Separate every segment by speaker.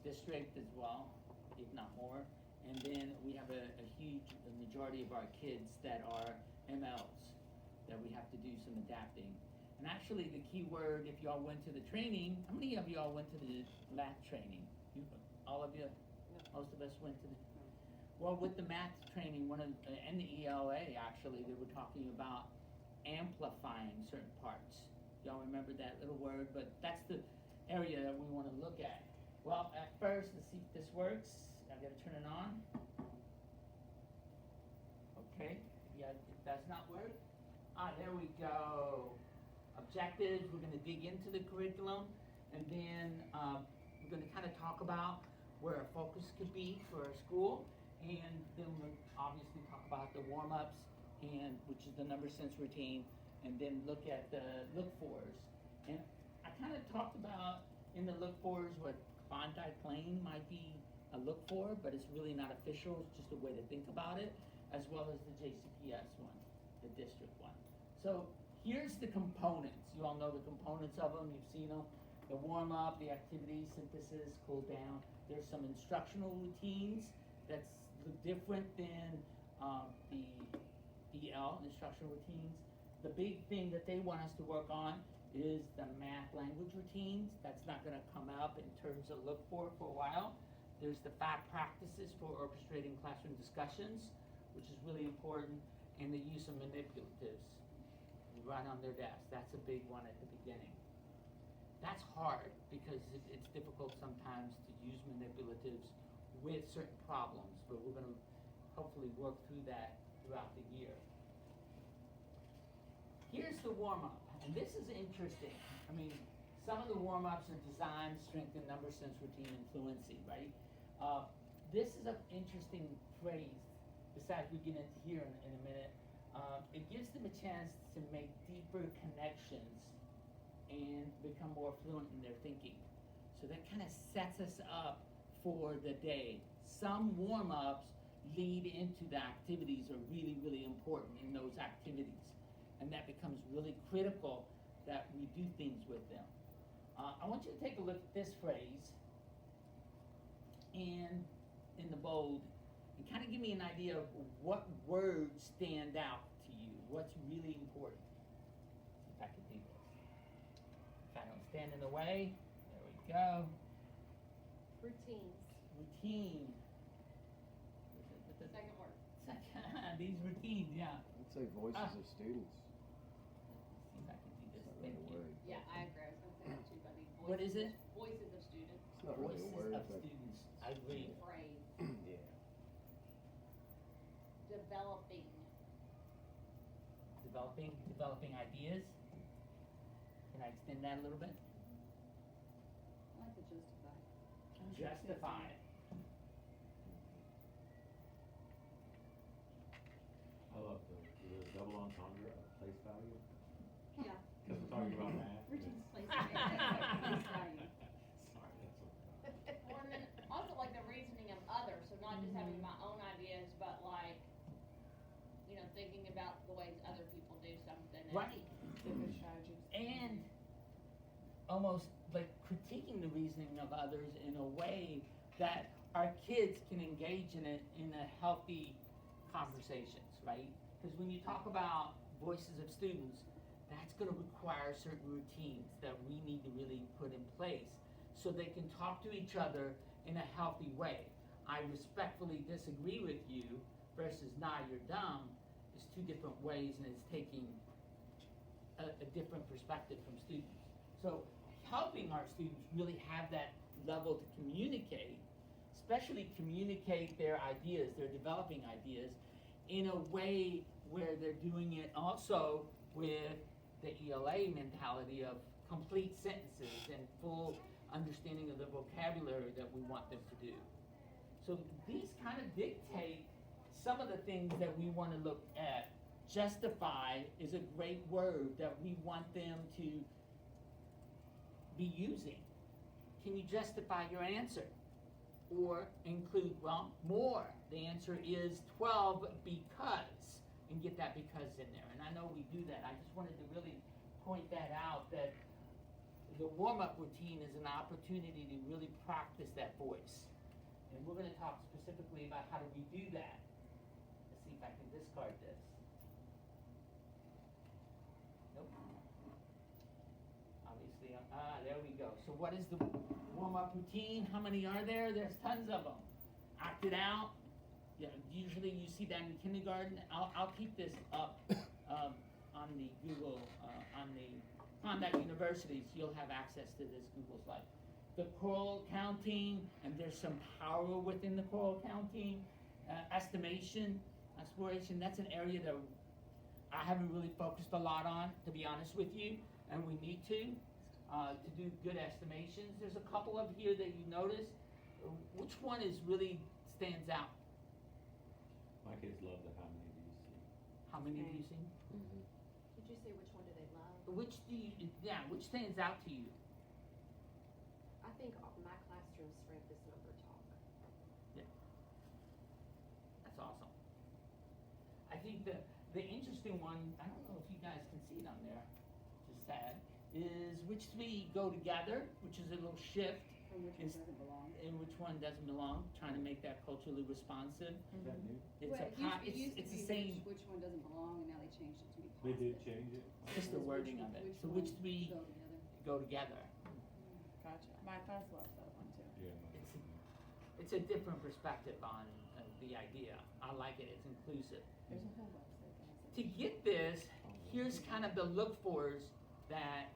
Speaker 1: district as well, if not more. And then we have a huge majority of our kids that are MLs, that we have to do some adapting. And actually, the key word, if y'all went to the training, how many of y'all went to the math training? All of you? Most of us went to the, well, with the math training, and the ELA actually, they were talking about amplifying certain parts. Y'all remember that little word? But that's the area that we want to look at. Well, at first, let's see if this works. I gotta turn it on. Okay, yeah, it does not work. There we go. Objectives, we're gonna dig into the curriculum, and then we're gonna kind of talk about where our focus could be for our school, and then we'll obviously talk about the warm-ups, and which is the number sense routine, and then look at the look-fors. And I kind of talked about in the look-fors what Klondike Lane might be a look-for, but it's really not official, it's just a way to think about it, as well as the JCPS one, the district one. So here's the components. You all know the components of them, you've seen them. The warm-up, the activity, synthesis, cool down. There's some instructional routines that's different than the EL, instructional routines. The big thing that they want us to work on is the math language routines. That's not gonna come up in terms of look for a while. There's the fact practices for orchestrating classroom discussions, which is really important, and the use of manipulatives right on their desk. That's a big one at the beginning. That's hard because it's difficult sometimes to use manipulatives with certain problems, but we're gonna hopefully work through that throughout the year. Here's the warm-up, and this is interesting. I mean, some of the warm-ups are designed to strengthen number sense routine and fluency, right? This is an interesting phrase, besides we get into here in a minute. It gives them a chance to make deeper connections and become more fluent in their thinking. So that kind of sets us up for the day. Some warm-ups lead into the activities are really, really important in those activities. And that becomes really critical that we do things with them. I want you to take a look at this phrase and in the bold and kind of give me an idea of what words stand out to you, what's really important. See if I can do this. If I don't stand in the way, there we go.
Speaker 2: Routines.
Speaker 1: Routine.
Speaker 2: Second word.
Speaker 1: These routines, yeah.
Speaker 3: I'd say voices of students.
Speaker 1: See if I can do this.
Speaker 3: It's not really
Speaker 1: Thank
Speaker 3: a
Speaker 1: you.
Speaker 3: word.
Speaker 2: Yeah, I agree. I was gonna say that too, buddy.
Speaker 1: What is it?
Speaker 2: Voices of students.
Speaker 3: It's not really a
Speaker 1: Voices
Speaker 3: word,
Speaker 1: of
Speaker 3: but
Speaker 1: students. I agree.
Speaker 2: Phrase.
Speaker 3: yeah.
Speaker 1: Developing ideas. Can I extend that a little bit?
Speaker 2: I like to justify.
Speaker 1: Justify.
Speaker 4: I love the double entendre of place value,
Speaker 2: Yeah.
Speaker 4: because we're talking about math.
Speaker 2: Routines, place value. Place value.
Speaker 4: Sorry, that's what.
Speaker 5: Well, and then also like the reasoning of others, so not just having my own ideas, but like, you know, thinking about the ways other people do something. And
Speaker 1: Right.
Speaker 2: Different strategies.
Speaker 1: And almost like critiquing the reasoning of others in a way that our kids can engage in it in a healthy conversations, right? Because when you talk about voices of students, that's going to require certain routines that we need to really put in place so they can talk to each other in a healthy way. I respectfully disagree with you versus nah, you're dumb is two different ways, and it's taking a different perspective from students. So helping our students really have that level to communicate, especially communicate their ideas, their developing ideas, in a way where they're doing it also with the ELA mentality of complete sentences and full understanding of the vocabulary that we want them to do. So these kind of dictate some of the things that we want to look at. Justify is a great word that we want them to be using. Can you justify your answer? Or include, well, more. The answer is 12 because, and get that because in there. And I know we do that. I just wanted to really point that out, that the warm-up routine is an opportunity to really practice that voice. And we're gonna talk specifically about how do we do that. Let's see if I can discard this. Nope. Obviously, there we go. So what is the warm-up routine? How many are there? There's tons of them. Act it out. Yeah, usually you see that in kindergarten. I'll keep this up on the Google, on the Klondike Universities. You'll have access to this Google slide. The choral counting, and there's some power within the choral counting. Estimation, exploration, that's an area that I haven't really focused a lot on, to be honest with you, and we need to do good estimations. There's a couple of here that you notice. Which one is really stands out?
Speaker 4: My kids love the how many do you see?
Speaker 1: How many do you see?
Speaker 6: Did you say which one do they love?
Speaker 1: Which which stands out to you?
Speaker 6: I think my classroom strength is number talk.
Speaker 1: That's awesome. I think the interesting one, I don't know if you guys can see it on there, just sad, is which three go together, which is a little shift,
Speaker 2: From which one
Speaker 1: Is-
Speaker 2: doesn't belong.
Speaker 1: and which one doesn't belong, trying to make that culturally responsive.
Speaker 4: Is that new?
Speaker 1: It's
Speaker 2: Well,
Speaker 1: a
Speaker 2: it used
Speaker 1: it's
Speaker 2: to
Speaker 1: the
Speaker 2: be
Speaker 1: same,
Speaker 2: which one doesn't belong, and now they changed it to be
Speaker 4: They
Speaker 2: positive.
Speaker 4: did change it?
Speaker 1: just the
Speaker 2: Which
Speaker 1: wording
Speaker 2: one-
Speaker 1: of it.
Speaker 2: which
Speaker 1: So which
Speaker 2: one
Speaker 1: three
Speaker 2: go together.
Speaker 1: go together?
Speaker 2: Gotcha. My class loves that one too.
Speaker 4: Yeah.
Speaker 1: It's a different perspective on the idea. I like it, it's inclusive.
Speaker 2: There's a whole website that has
Speaker 1: To
Speaker 2: it.
Speaker 1: get this, here's kind of the look-fors that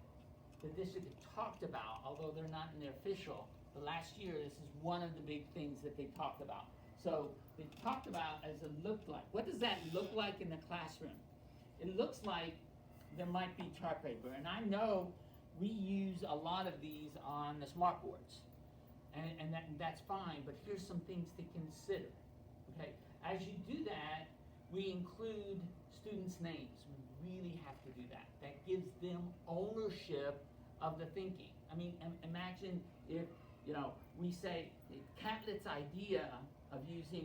Speaker 1: the district had talked about, although they're not in their official. The last year, this is one of the big things that they talked about. So they talked about as it looked like. What does that look like in the classroom? It looks like there might be chart paper, and I know we use a lot of these on the smart boards, and that's fine. But here's some things to consider. Okay, as you do that, we include students' names. We really have to do that. That gives them ownership of the thinking. I mean, imagine if, we say, Catlett's idea of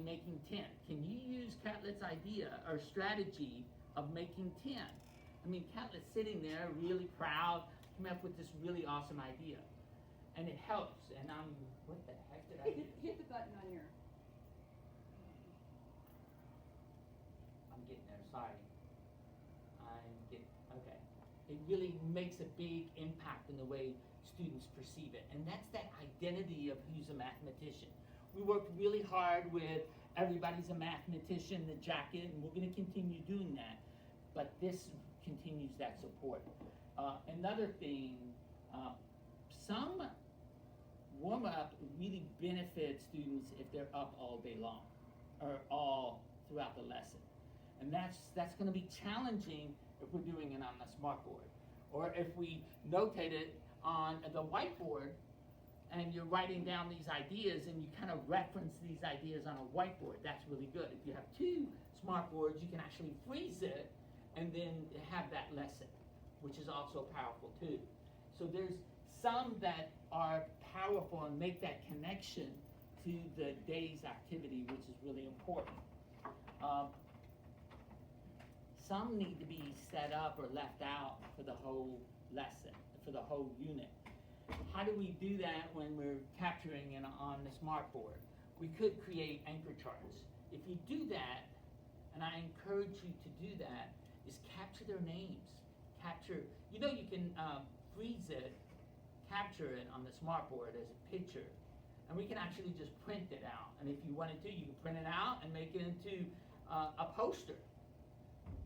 Speaker 1: making 10. Can you use Catlett's idea or strategy of making 10? I mean, Catlett's sitting there really proud, came up with this really awesome idea. And it helps, and what the heck did I do?
Speaker 2: Hit the button on your.
Speaker 1: I'm getting there, sorry. Okay. It really makes a big impact in the way students perceive it. And that's that identity of who's a mathematician. We worked really hard with everybody's a mathematician, the jacket, and we're gonna continue doing that. But this continues that support. Another thing, some warm-up really benefits students if they're up all day long, or all throughout the lesson. And that's gonna be challenging if we're doing it on the smart board. Or if we notate it on the whiteboard, and you're writing down these ideas, and you kind of reference these ideas on a whiteboard, that's really good. If you have two smart boards, you can actually freeze it, and then have that lesson, which is also powerful too. So there's some that are powerful and make that connection to the day's activity, which is really important. Some need to be set up or left out for the whole lesson, for the whole unit. How do we do that when we're capturing it on the smart board? We could create anchor charts. If you do that, and I encourage you to do that, is capture their names. You can freeze it, capture it on the smart board as a picture, and we can actually just print it out. And if you wanted to, you can print it out and make it into a poster.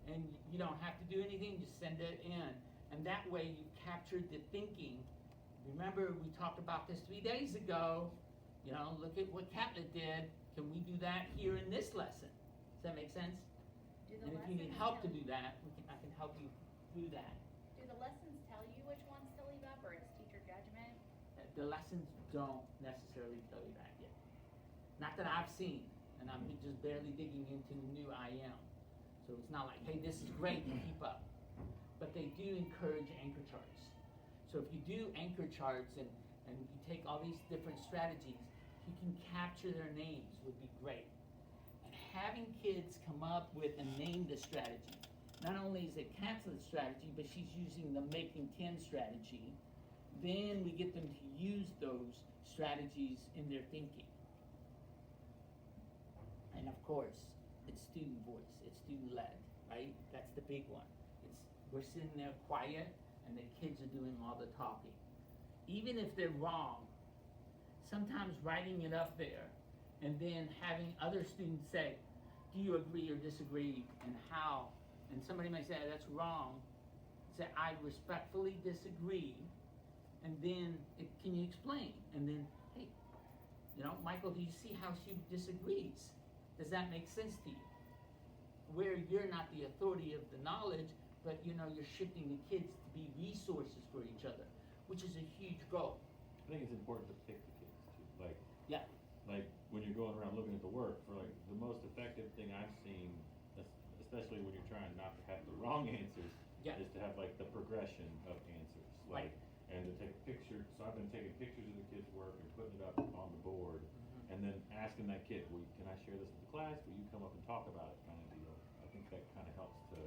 Speaker 1: And you don't have to do anything, just send it in. And that way you captured the thinking. Remember, we talked about this 3 days ago. Look at what Catlett did. Can we do that here in this lesson? Does that make sense?
Speaker 5: Do the
Speaker 1: And if you need
Speaker 5: lessons
Speaker 1: help to
Speaker 5: tell-
Speaker 1: do that, I can help you through that.
Speaker 5: Do the lessons tell you which ones to leave up, or it's teacher judgment?
Speaker 1: The lessons don't necessarily tell you that yet. Not that I've seen, and I'm just barely digging into the new IM. So it's not like, hey, this is great to keep up. But they do encourage anchor charts. So if you do anchor charts and you take all these different strategies, you can capture their names would be great. And having kids come up with and name the strategy. Not only is it Catlett's strategy, but she's using the Making 10 strategy. then we get them to use those strategies in their thinking. And of course, it's student voice, it's student led, right? That's the big one. We're sitting there quiet and the kids are doing all the talking. Even if they're wrong, sometimes writing it up there and then having other students say, do you agree or disagree, and how? And somebody may say, that's wrong. Say, I respectfully disagree, and then, can you explain? And then, hey, Michael, do you see how she disagrees? Does that make sense to you? Where you're not the authority of the knowledge, but you're shifting the kids to be resources for each other, which is a huge goal.
Speaker 4: I think it's important to pick the kids too,
Speaker 1: Yeah.
Speaker 4: like when you're going around looking at the work, for like the most effective thing I've seen, especially when you're trying not to have the wrong answers,
Speaker 1: Yeah.
Speaker 4: is to have like the progression of answers,
Speaker 1: Right.
Speaker 4: and to take a picture. So I've been taking pictures of the kids' work and putting it up on the board, and then asking that kid, well, can I share this with the class? Will you come up and talk about it, kind of deal. I think that kind of helps to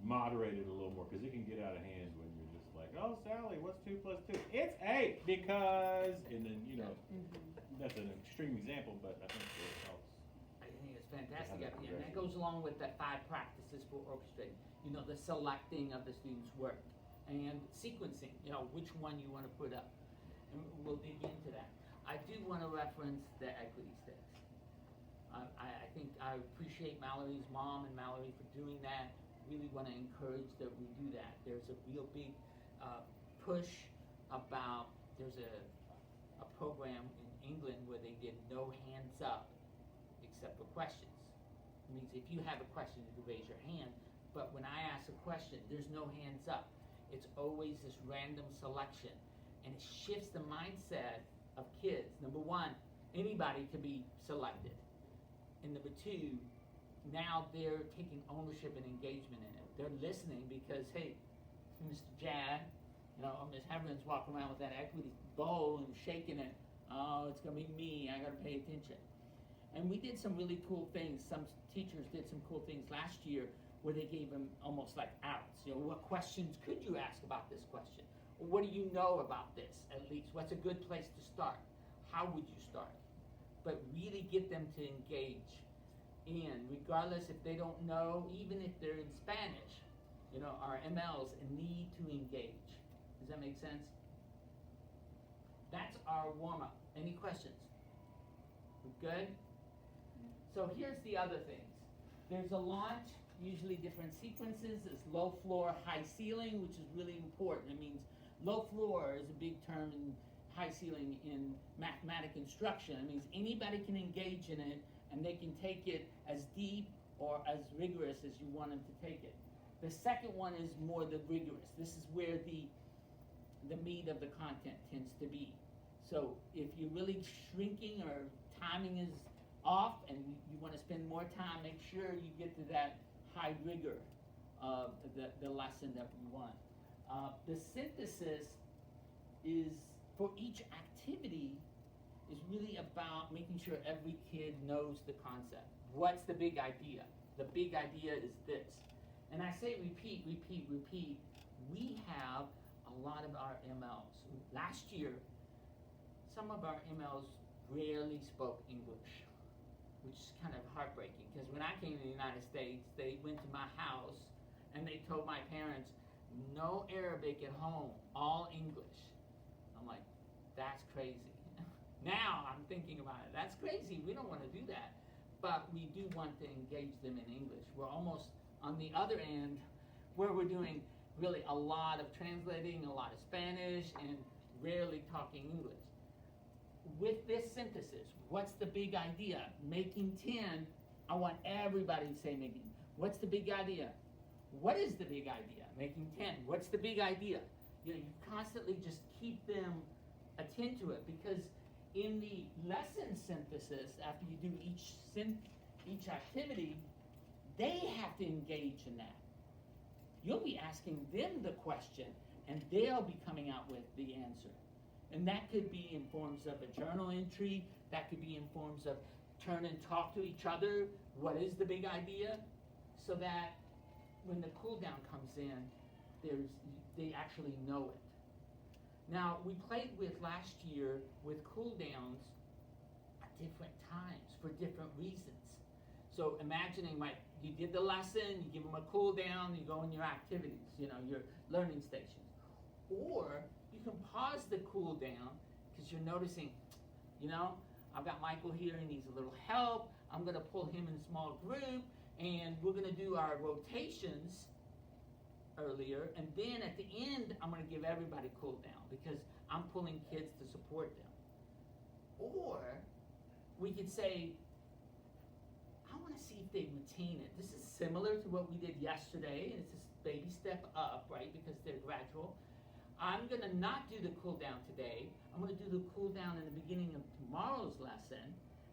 Speaker 4: moderate it a little more, because it can get out of hand when you're just like, oh, Sally, what's 2 plus 2? It's 8 because, and then that's an extreme example, but I think it helps.
Speaker 1: I think it's fantastic,
Speaker 4: Yeah,
Speaker 1: and that goes along with the 5 practices for orchestrating. The selecting of the students' work and sequencing. Which one you want to put up, and we'll dig into that. I do want to reference the equity sticks. I think I appreciate Mallory's mom and Mallory for doing that. Really want to encourage that we do that. There's a real big push about, there's a program in England where they did no hands up except for questions. It means if you have a question, you can raise your hand, but when I ask a question, there's no hands up. It's always this random selection, and it shifts the mindset of kids. Number one, anybody can be selected. And number two, now they're taking ownership and engagement in it. They're listening because, hey, Mr. Jad, Ms. Heveron's walking around with that equity bowl and shaking it. Oh, it's gonna be me, I gotta pay attention. And we did some really cool things. Some teachers did some cool things last year where they gave them almost like outs. What questions could you ask about this question? Or what do you know about this, at least? What's a good place to start? How would you start? But really get them to engage in, regardless if they don't know, even if they're in Spanish, our MLs need to engage. Does that make sense? That's our warm-up. Any questions? We're good? So here's the other things. There's a launch, usually different sequences. There's low floor, high ceiling, which is really important. It means low floor is a big term in high ceiling in mathematic instruction. It means anybody can engage in it, and they can take it as deep or as rigorous as you want them to take it. The second one is more the rigorous. This is where the meat of the content tends to be. So if you're really shrinking or timing is off and you want to spend more time, make sure you get to that high rigor of the lesson that we want. The synthesis is, for each activity, is really about making sure every kid knows the concept. What's the big idea? The big idea is this. And I say repeat, repeat, repeat. We have a lot of our MLs. Last year, some of our MLs rarely spoke English, which is kind of heartbreaking, because when I came to the United States, they went to my house and they told my parents, no Arabic at home, all English. I'm like, that's crazy. Now I'm thinking about it, that's crazy, we don't want to do that. But we do want to engage them in English. We're almost on the other end, where we're doing really a lot of translating, a lot of Spanish, and rarely talking English. With this synthesis, what's the big idea? Making 10, I want everybody to say making. What's the big idea? What is the big idea? Making 10. What's the big idea? You constantly just keep them attend to it, because in the lesson synthesis, after you do each activity, they have to engage in that. You'll be asking them the question, and they'll be coming out with the answer. And that could be in forms of a journal entry, that could be in forms of turn and talk to each other, what is the big idea, so that when the cool down comes in, they actually know it. Now, we played with last year with cool downs at different times for different reasons. So imagining, like, you did the lesson, you give them a cool down, you go in your activities, your learning stations. Or you can pause the cool down because you're noticing, I've got Michael here, he needs a little help. I'm going to pull him in a small group, and we're going to do our rotations earlier, and then at the end, I'm going to give everybody cool down because I'm pulling kids to support them. Or we could say, I want to see if they retain it. This is similar to what we did yesterday, and it's a baby step up, right, because they're gradual. I'm going to not do the cool down today. I'm going to do the cool down in the beginning of tomorrow's lesson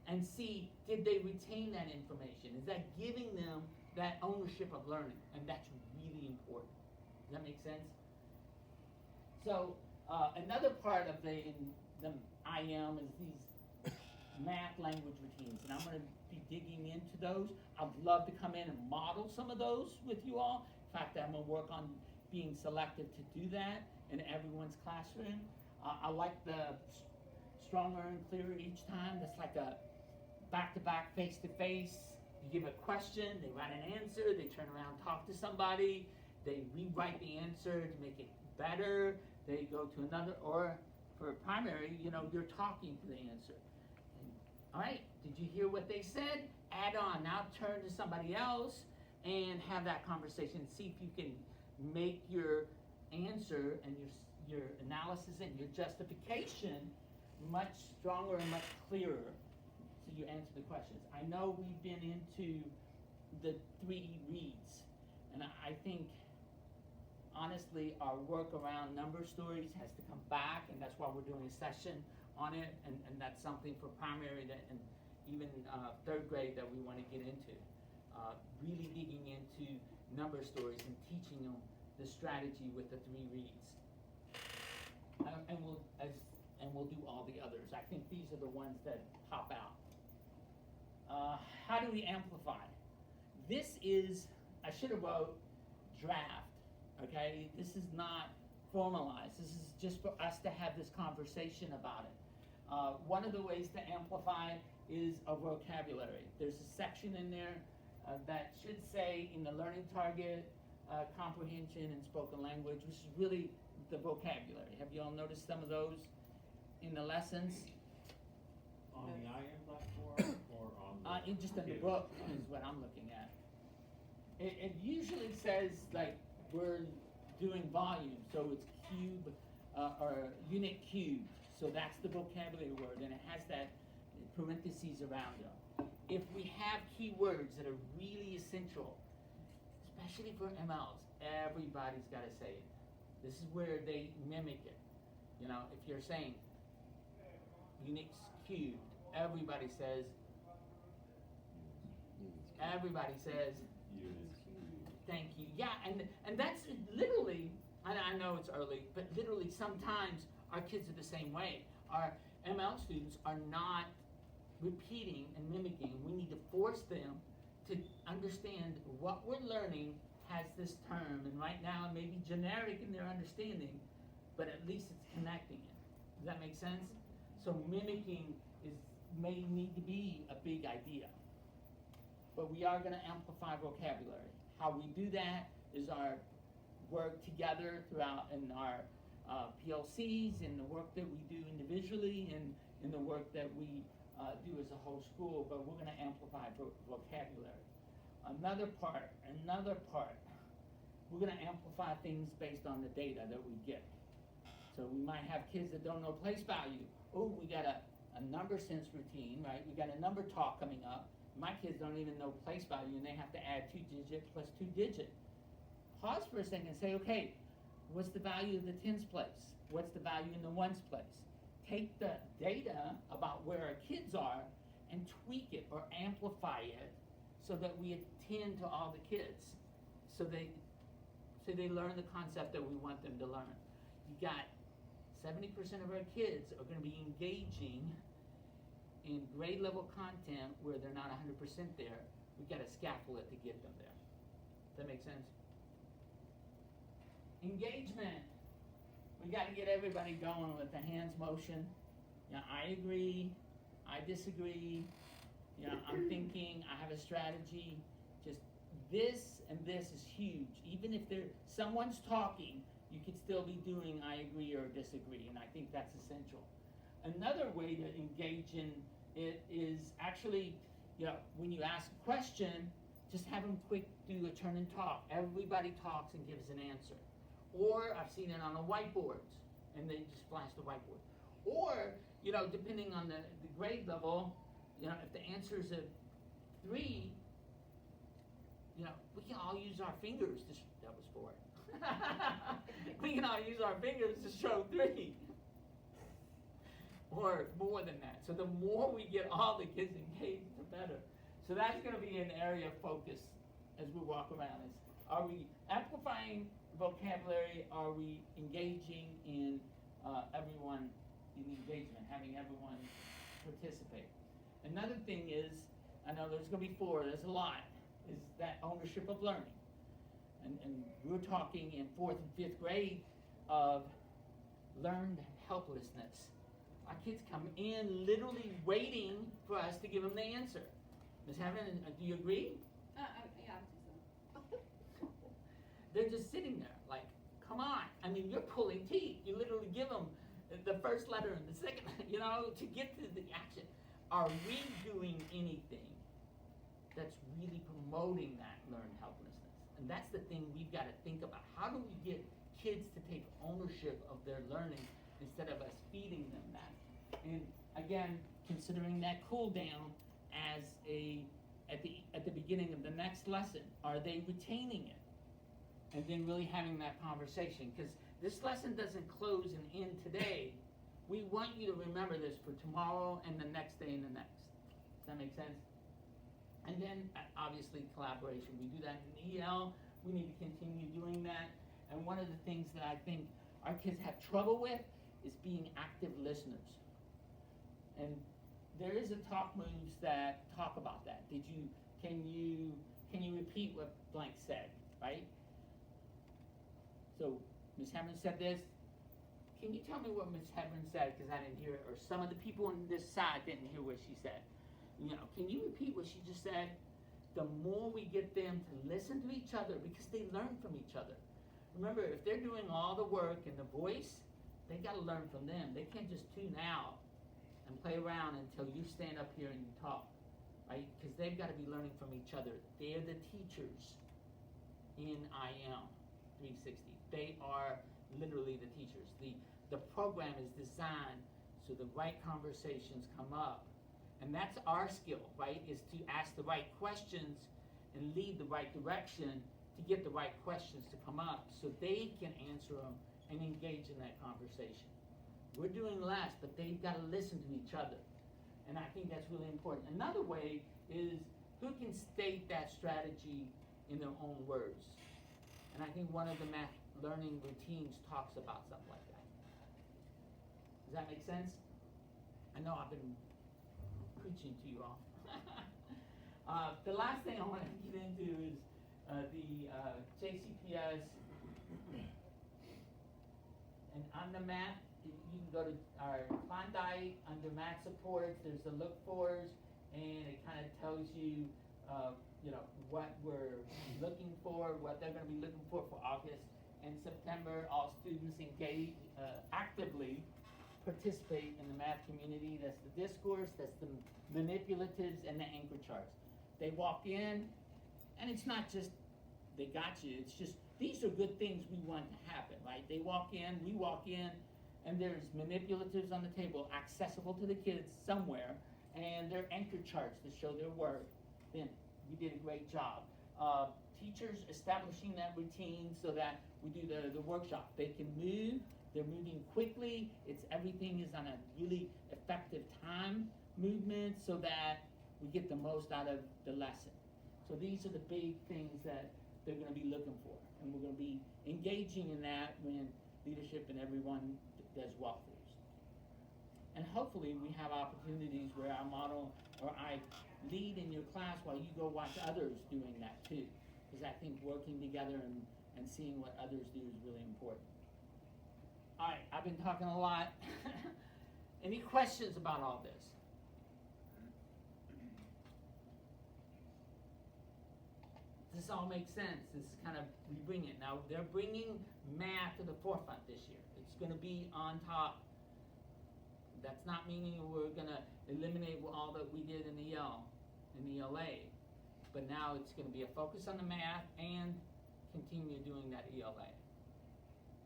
Speaker 1: and see, did they retain that information? Is that giving them that ownership of learning? And that's really important. Does that make sense? So another part of the IM is these math language routines, and I'm going to be digging into those. I'd love to come in and model some of those with you all. In fact, I'm going to work on being selective to do that in everyone's classroom. I like the stronger and clearer each time. That's like a back-to-back, face-to-face. You give a question, they write an answer, they turn around, talk to somebody, they rewrite the answer to make it better, they go to another, or for primary, you're talking to the answer. All right, did you hear what they said? Add on, now turn to somebody else and have that conversation. See if you can make your answer and your analysis and your justification much stronger and much clearer so you answer the questions. I know we've been into the 3 reads, and I think honestly our work around number stories has to come back, and that's why we're doing a session on it, and that's something for primary that, and even 3rd grade that we want to get into. Really digging into number stories and teaching them the strategy with the 3 reads. And we'll do all the others. I think these are the ones that pop out. How do we amplify? This is, I should have wrote draft, okay? This is not formalized. This is just for us to have this conversation about it. One of the ways to amplify is a vocabulary. There's a section in there that should say in the learning target, comprehension and spoken language, which is really the vocabulary. Have you all noticed some of those in the lessons?
Speaker 4: On the IM platform or on the?
Speaker 1: Just in the book is what I'm looking at. It usually says like we're doing volume, so it's cube or unit cubed. So that's the vocabulary word, and it has that parentheses around them. If we have keywords that are really essential, especially for MLs, everybody's got to say it. This is where they mimic it. If you're saying Unix cubed, everybody says, thank you. Yeah, and that's literally, I know it's early, but literally sometimes our kids are the same way. Our ML students are not repeating and mimicking. We need to force them to understand what we're learning has this term, and right now it may be generic in their understanding, but at least it's connecting it. Does that make sense? So mimicking may need to be a big idea. But we are going to amplify vocabulary. How we do that is our work together throughout in our PLCs, in the work that we do individually, and in the work that we do as a whole school, but we're going to amplify vocabulary. Another part, we're going to amplify things based on the data that we get. So we might have kids that don't know place value. Oh, we got a number sense routine, right? We got a number talk coming up. My kids don't even know place value, and they have to add 2-digit plus 2-digit. Pause for a second and say, okay, what's the value of the tens place? What's the value in the ones place? Take the data about where our kids are and tweak it or amplify it so that we attend to all the kids, so they learn the concept that we want them to learn. You got 70% of our kids are going to be engaging in grade level content where they're not 100% there. We've got to scaffold it to get them there. Does that make sense? Engagement. we gotta get everybody going with the hands motion. Yeah, I agree, I disagree, you know, I'm thinking, I have a strategy, just this and this is huge. Even if someone's talking, you could still be doing I agree or disagree, and I think that's essential. Another way to engage in it is actually, you know, when you ask a question, just have them quick do a turn and talk. Everybody talks and gives an answer. Or I've seen it on the whiteboards, and they just flash the whiteboard. Or, you know, depending on the grade level, you know, if the answer is a 3, you know, we can all use our fingers to, that was 4. We can all use our fingers to show 3. Or more than that. So the more we get all the kids engaged, the better. So that's going to be an area of focus as we walk around. Is, are we amplifying vocabulary? Are we engaging in everyone in engagement, having everyone participate? Another thing is, I know there's going to be 4, there's a lot, is that ownership of learning. And we're talking in 4th and 5th grade of learned helplessness. Our kids come in literally waiting for us to give them the answer. Ms. Hammond, do you agree?
Speaker 2: Yeah, I would think so.
Speaker 1: They're just sitting there like, come on. I mean, you're pulling teeth. You literally give them the first letter and the second, you know, to get to the action. Are we doing anything that's really promoting that learned helplessness? And that's the thing we've got to think about. How do we get kids to take ownership of their learning instead of us feeding them that? And again, considering that cool down as at the beginning of the next lesson, are they retaining it? And then really having that conversation, because this lesson doesn't close and end today. We want you to remember this for tomorrow and the next day and the next. Does that make sense? And then obviously collaboration. We do that in EL. We need to continue doing that. And one of the things that I think our kids have trouble with is being active listeners. And there is a talk moves that talk about that. Can you repeat what blank said, right? So Ms. Hemron said this. Can you tell me what Ms. Hemron said, because I didn't hear it, or some of the people on this side didn't hear what she said. You know, can you repeat what she just said? The more we get them to listen to each other, because they learn from each other. Remember, if they're doing all the work in the voice, they got to learn from them. They can't just tune out and play around until you stand up here and you talk, right? Because they've got to be learning from each other. They're the teachers in IM 360. They are literally the teachers. The program is designed so the right conversations come up. And that's our skill, right? Is to ask the right questions and lead the right direction to get the right questions to come up so they can answer them and engage in that conversation. We're doing less, but they've got to listen to each other. And I think that's really important. Another way is who can state that strategy in their own words. And I think one of the math learning routines talks about something like that. Does that make sense? I know I've been preaching to you all. The last thing I want to get into is the JCPS. And on the map, you can go to our Klondike, under math supports, there's the look fors, and it kind of tells you, you know, what we're looking for, what they're going to be looking for August and September. All students engage, actively participate in the math community. That's the discourse, that's the manipulatives, and the anchor charts. They walk in, and it's not just they got you, it's just these are good things we want to happen, right? They walk in, we walk in, and there's manipulatives on the table accessible to the kids somewhere, and their anchor charts to show their work. Then we did a great job. Teachers establishing that routine so that we do the workshop. They can move, they're moving quickly, everything is on a really effective time movement so that we get the most out of the lesson. So these are the big things that they're going to be looking for, and we're going to be engaging in that when leadership and everyone does walkthroughs. And hopefully we have opportunities where I model or I lead in your class while you go watch others doing that too, because I think working together and seeing what others do is really important. Alright, I've been talking a lot. Any questions about all this? This all makes sense. This is kind of, we bring it. Now, they're bringing math to the forefront this year. It's gonna be on top. That's not meaning we're gonna eliminate all that we did in EL, in ELA. But now it's gonna be a focus on the math and continue doing that ELA.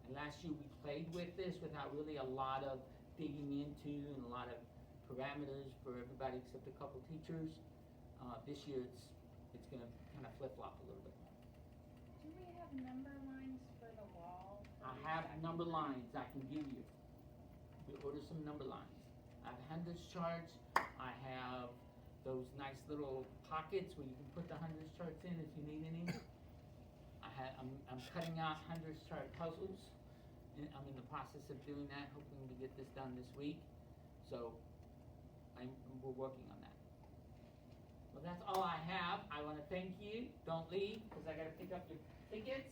Speaker 1: And last year we played with this without really a lot of digging into and a lot of parameters for everybody except a couple teachers. This year it's gonna kind of flip-flop a little bit more.
Speaker 2: Do we have number lines for the wall?
Speaker 1: I have number lines I can give you. We order some number lines. I have hundreds charts. I have those nice little pockets where you can put the hundreds charts in if you need any. I'm cutting out hundreds chart puzzles. I'm in the process of doing that, hoping to get this done this week. So we're working on that. Well, that's all I have. I want to thank you. Don't leave because I got to pick up your tickets.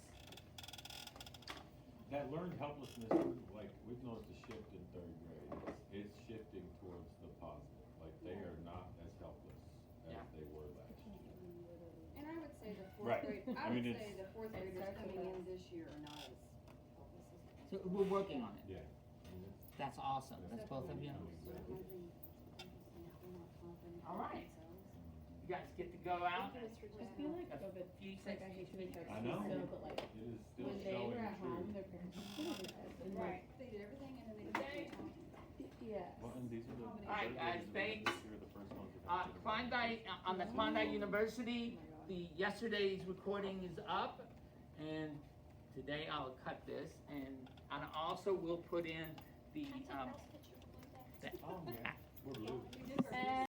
Speaker 4: That learned helplessness, like, we've noticed a shift in third grade. It's shifting towards the positive. Like, they are not as helpless as
Speaker 1: Yeah.
Speaker 4: they were last year.
Speaker 6: And I would say the
Speaker 4: Right.
Speaker 6: fourth grade,
Speaker 4: I
Speaker 6: I would
Speaker 4: mean,
Speaker 6: say
Speaker 4: it's-
Speaker 6: the fourth graders coming in this year are not as helpless as.
Speaker 1: So we're working on it.
Speaker 4: Yeah. I mean, it's-
Speaker 1: That's awesome. That's both of you. All right. You guys get to go out.
Speaker 7: I feel like
Speaker 1: A
Speaker 7: COVID,
Speaker 1: few
Speaker 7: like I
Speaker 1: seconds.
Speaker 7: hate to make
Speaker 4: I know.
Speaker 7: so, but like,
Speaker 4: It is still
Speaker 7: when they
Speaker 4: showing
Speaker 7: were at
Speaker 4: true.
Speaker 7: home, their parents were doing this, and like,
Speaker 6: They did everything and then they
Speaker 2: They-
Speaker 6: did
Speaker 7: yes.
Speaker 4: Well, and these are the.
Speaker 6: All
Speaker 1: right, guys, thanks.
Speaker 4: These are the first ones we've had to-
Speaker 1: Klondike, on the Klondike University, the yesterday's recording is up, and today I'll cut this, and also we'll put in the,
Speaker 5: Can I take Ralph's picture for one day?
Speaker 1: the-
Speaker 4: Oh, yeah. We're blue.
Speaker 6: We did our